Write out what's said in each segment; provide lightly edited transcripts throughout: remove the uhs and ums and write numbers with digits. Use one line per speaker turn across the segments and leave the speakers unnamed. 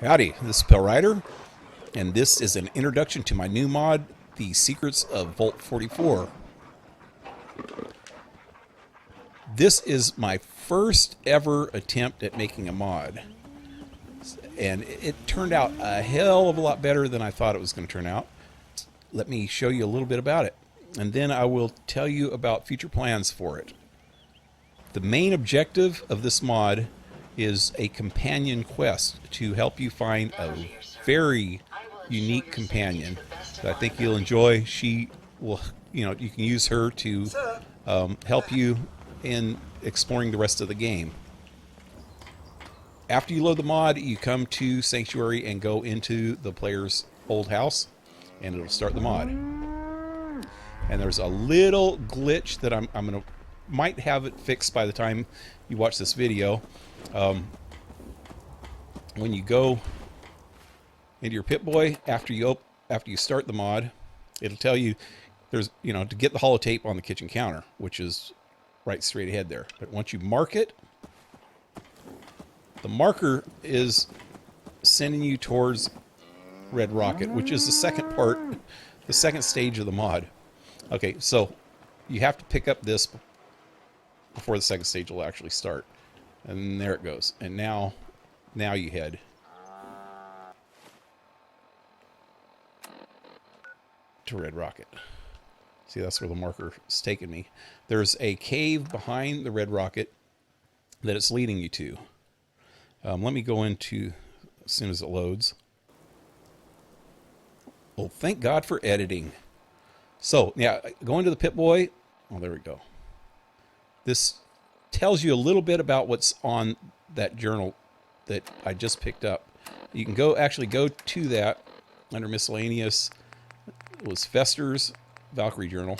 Howdy, this is Pell Rider, and this is an introduction to my new mod, The Secrets of Vault 44. This is my first ever attempt at making a mod, and it turned out a hell of a lot better than I thought it was going to turn out. Let me show you a little bit about it, and then I will tell you about future plans for it. The main objective of this mod is a companion quest to help you find a very unique companion that I think you'll enjoy. She will, you can use her to help you in exploring the rest of the game. After you load the mod, you come to Sanctuary and go into the player's old house, and it'll start the mod. And there's a little glitch that I'm gonna might have it fixed by the time you watch this video. When you go into your Pip-Boy after you start the mod, it'll tell you there's to get the holotape on the kitchen counter, which is right straight ahead there. But once you mark it, the marker is sending you towards Red Rocket, which is the second stage of the mod. Okay, so you have to pick up this before the second stage will actually start. And there it goes. And now you head to Red Rocket. See, that's where the marker is taking me. There's a cave behind the Red Rocket that it's leading you to. Let me go into as soon as it loads. Well, thank God for editing. So, yeah, go into the Pip-Boy. Oh, there we go. This tells you a little bit about what's on that journal that I just picked up. You can actually go to that under miscellaneous. It was Fester's Valkyrie journal,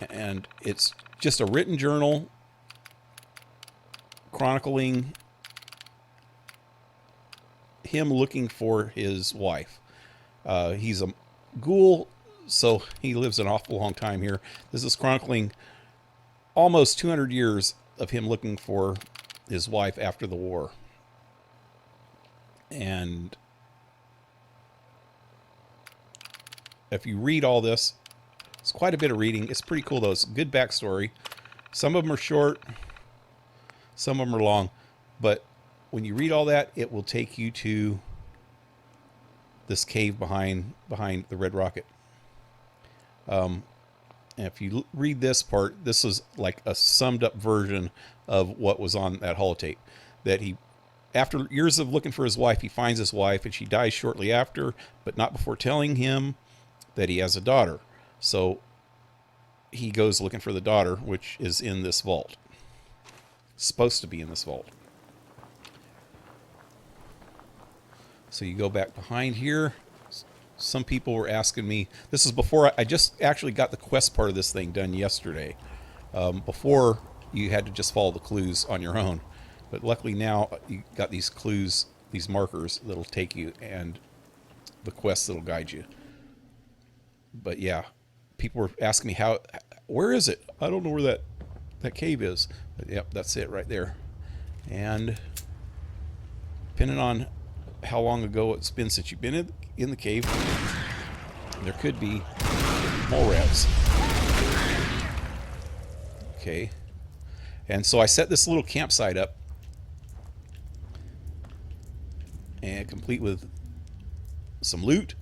and it's just a written journal chronicling him looking for his wife. He's a ghoul, so he lives an awful long time here. This is chronicling almost 200 years of him looking for his wife after the war. And if you read all this, it's quite a bit of reading. It's pretty cool, though. It's a good backstory. Some of them are short, some of them are long, but when you read all that, it will take you to this cave behind the Red Rocket. And if you read this part, this is like a summed up version of what was on that holotape. That after years of looking for his wife, he finds his wife, and she dies shortly after, but not before telling him that he has a daughter. So he goes looking for the daughter, which is in this vault. Supposed to be in this vault. So you go back behind here. Some people were asking me, this is before I just actually got the quest part of this thing done yesterday. Before you had to just follow the clues on your own. But luckily now you got these clues, these markers that'll take you, and the quests that'll guide you. But yeah, people were asking me where is it? I don't know where that cave is. But yep, that's it right there. And depending on how long ago it's been since you've been in the cave, there could be mole rats. Okay. And so I set this little campsite up, and complete with some loot.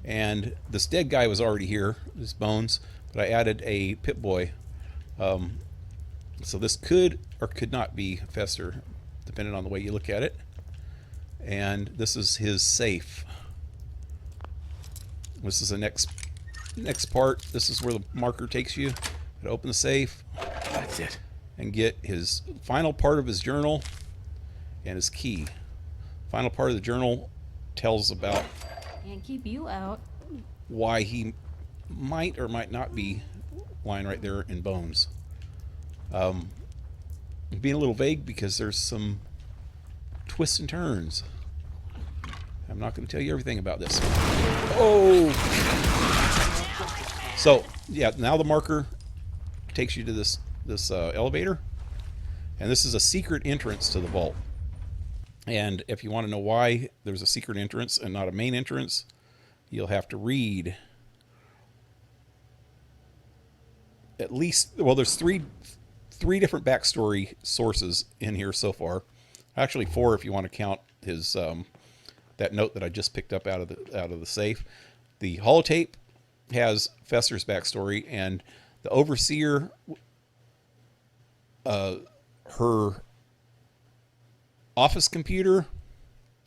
And this dead guy was already here, his bones, but I added a Pip-Boy. So this could or could not be Fester, depending on the way you look at it. And this is his safe. This is the next part. This is where the marker takes you. To open the safe.
That's it.
And get his final part of his journal and his key. Final part of the journal tells about
Can't keep you out.
why he might or might not be lying right there in bones. Being a little vague because there's some twists and turns. I'm not going to tell you everything about this. Oh! So, yeah, now the marker takes you to this elevator. And this is a secret entrance to the vault. And if you want to know why there's a secret entrance and not a main entrance, you'll have to read at least, well, there's three different backstory sources in here so far. Actually, four if you want to count his that note that I just picked up out of the safe. The holotape has Fester's backstory, and the overseer, her office computer,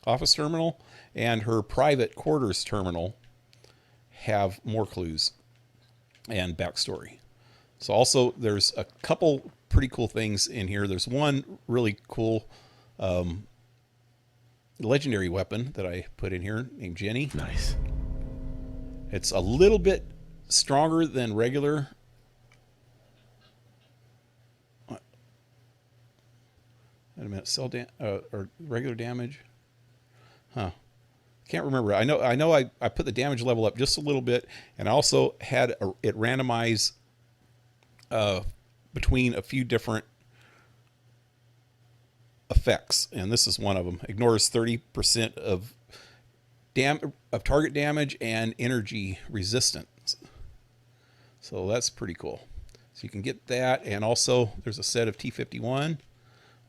office terminal, and her private quarters terminal have more clues and backstory. So also there's a couple pretty cool things in here. There's one really cool legendary weapon that I put in here named Jenny.
Nice.
It's a little bit stronger than regular. Wait a minute, or regular damage. Huh. Can't remember. I know I put the damage level up just a little bit, and I also had it randomize between a few different effects, and this is one of them. Ignores 30% of target damage and energy resistance. So that's pretty cool. So you can get that, and also there's a set of T51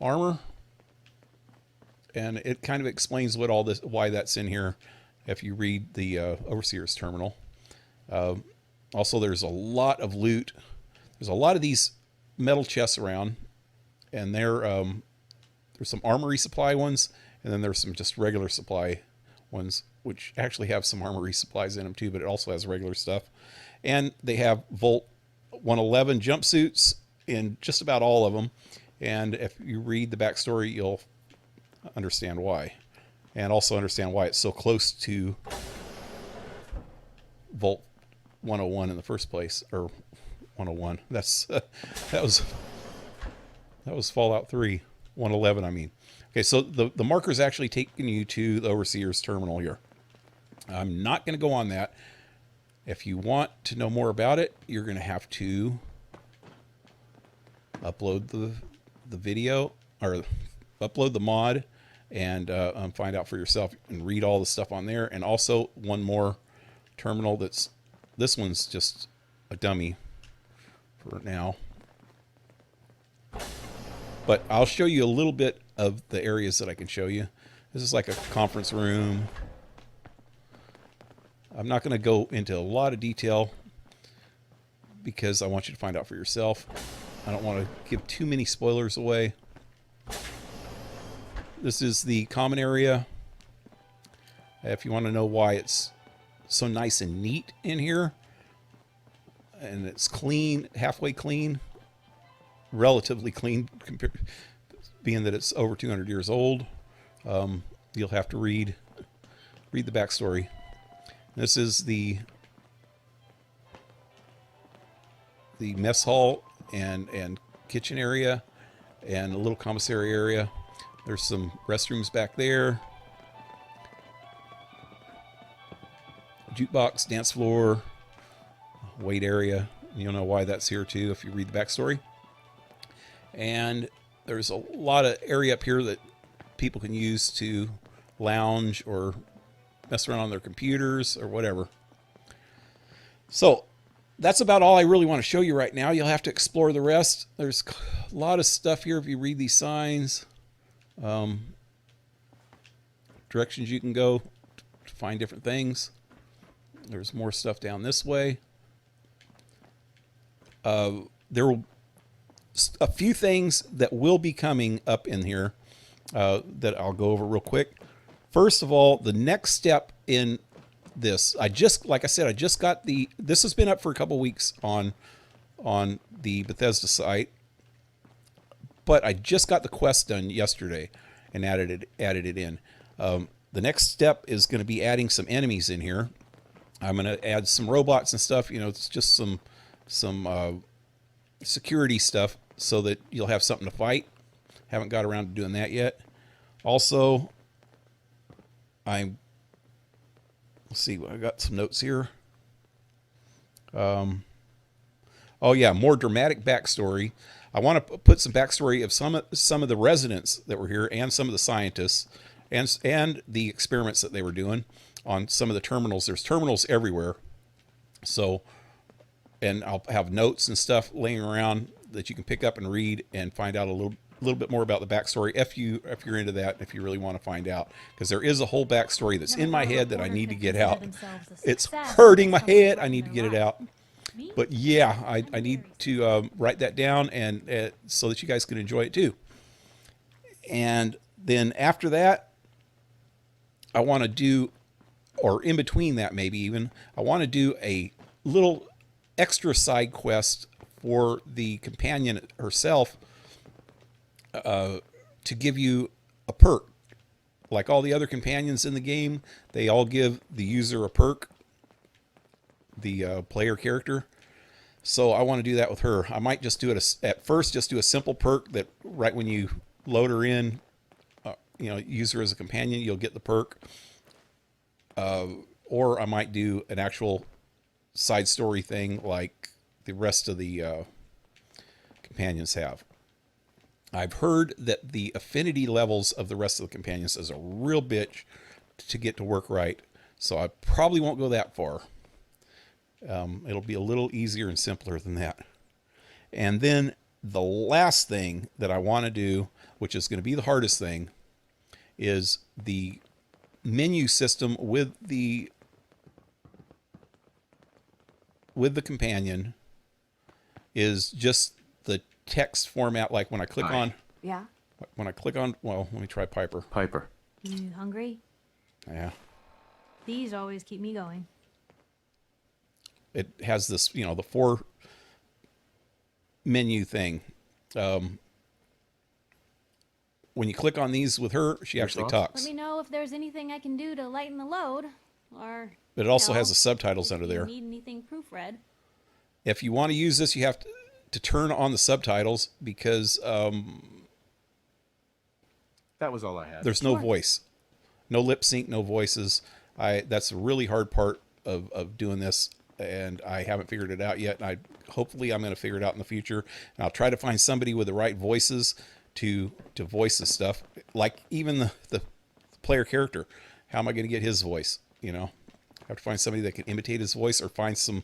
armor, and it kind of explains why that's in here if you read the Overseer's terminal. Also, there's a lot of loot. There's a lot of these metal chests around, and there's some armory supply ones, and then there's some just regular supply ones, which actually have some armory supplies in them too, but it also has regular stuff. And they have Volt 111 jumpsuits in just about all of them. And if you read the backstory, you'll understand why. And also understand why it's so close to Volt 101 in the first place, or 101. That was Fallout 3. 111, I mean. Okay, so the marker's actually taking you to the Overseer's terminal here. I'm not going to go on that. If you want to know more about it, you're going to have to upload the video, or upload the mod, and find out for yourself and read all the stuff on there. And also one more terminal this one's just a dummy for now. But I'll show you a little bit of the areas that I can show you. This is like a conference room. I'm not going to go into a lot of detail because I want you to find out for yourself. I don't want to give too many spoilers away. This is the common area. If you want to know why it's so nice and neat in here, and it's clean, halfway clean, relatively clean, being that it's over 200 years old. You'll have to read the backstory. This is the mess hall and kitchen area and a little commissary area. There's some restrooms back there. Jukebox, dance floor, wait area. You'll know why that's here too if you read the backstory. And there's a lot of area up here that people can use to lounge or mess around on their computers or whatever. So that's about all I really want to show you right now. You'll have to explore the rest. There's a lot of stuff here if you read these signs. Directions you can go to find different things. There's more stuff down this way. There will a few things that will be coming up in here that I'll go over real quick. First of all, the next step in this, like I said, I just got this has been up for a couple weeks on the Bethesda site, but I just got the quest done yesterday and added it in. The next step is going to be adding some enemies in here. I'm going to add some robots and stuff. You know, it's just some security stuff so that you'll have something to fight. Haven't got around to doing that yet. Also, let's see, I got some notes here. Oh yeah, more dramatic backstory. I want to put some backstory of some of the residents that were here and some of the scientists and the experiments that they were doing on some of the terminals. There's terminals everywhere. So, and I'll have notes and stuff laying around that you can pick up and read and find out a little bit more about the backstory if you're into that, if you really want to find out, because there is a whole backstory that's in my head that I need to get out. It's hurting my head. I need to get it out. But yeah, I need to write that down and so that you guys can enjoy it too. And then after that, I want to do, or in between that maybe even, I want to do a little extra side quest for the companion herself to give you a perk. Like all the other companions in the game, they all give the user a perk, the player character. So I want to do that with her. I might just do it at first, just do a simple perk that right when you load her in, use her as a companion, you'll get the perk. Or I might do an actual side story thing like the rest of the companions have. I've heard that the affinity levels of the rest of the companions is a real bitch to get to work right. So I probably won't go that far. It'll be a little easier and simpler than that. And then the last thing that I want to do, which is going to be the hardest thing, is the menu system with the companion is just the text format. Like when I click on, well, let me try Piper.
Piper.
You hungry?
Yeah.
These always keep me going.
It has this, the 4 menu thing. When you click on these with her, she actually talks.
Let me know if there's anything I can do to lighten the load, or.
But it also has the subtitles under there.
If you need anything proofread.
If you want to use this, you have to turn on the subtitles because
that was all I had.
There's no voice, no lip sync, no voices. That's a really hard part of doing this. And I haven't figured it out yet. And hopefully I'm going to figure it out in the future. And I'll try to find somebody with the right voices to voice this stuff. Like even the player character. How am I going to get his voice? I have to find somebody that can imitate his voice, or find some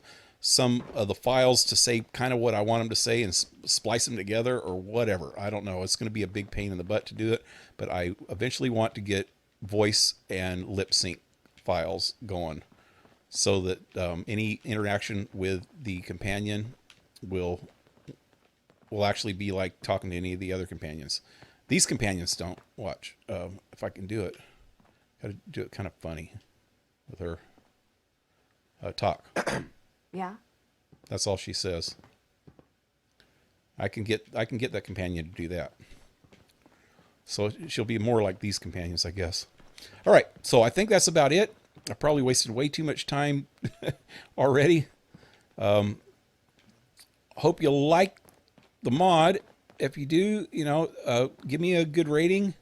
of the files to say kind of what I want him to say and splice them together or whatever. I don't know. It's going to be a big pain in the butt to do it. But I eventually want to get voice and lip sync files going, so that any interaction with the companion will actually be like talking to any of the other companions. These companions don't. Watch. If I can do it. Got to do it kind of funny with her. Talk.
Yeah.
That's all she says. I can get that companion to do that. So she'll be more like these companions, I guess. All right. So I think that's about it. I probably wasted way too much time already. Hope you like the mod. If you do, give me a good rating.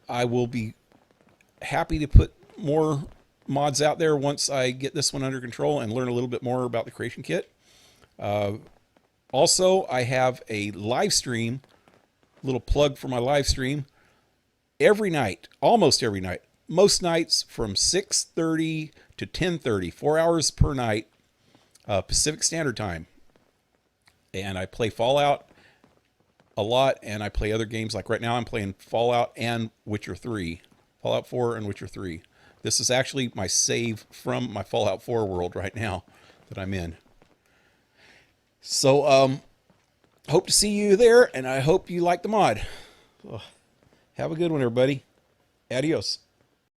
I will be happy to put more mods out there once I get this one under control and learn a little bit more about the creation kit. Also, I have a live stream, little plug for my live stream, every night, almost every night. Most nights from 6:30 to 10:30, 4 hours per night, Pacific Standard Time. And I play Fallout a lot, and I play other games. Like right now, I'm playing Fallout and Witcher 3. Fallout 4 and Witcher 3. This is actually my save from my Fallout 4 world right now that I'm in. So, hope to see you there, and I hope you like the mod. Have a good one, everybody. Adios.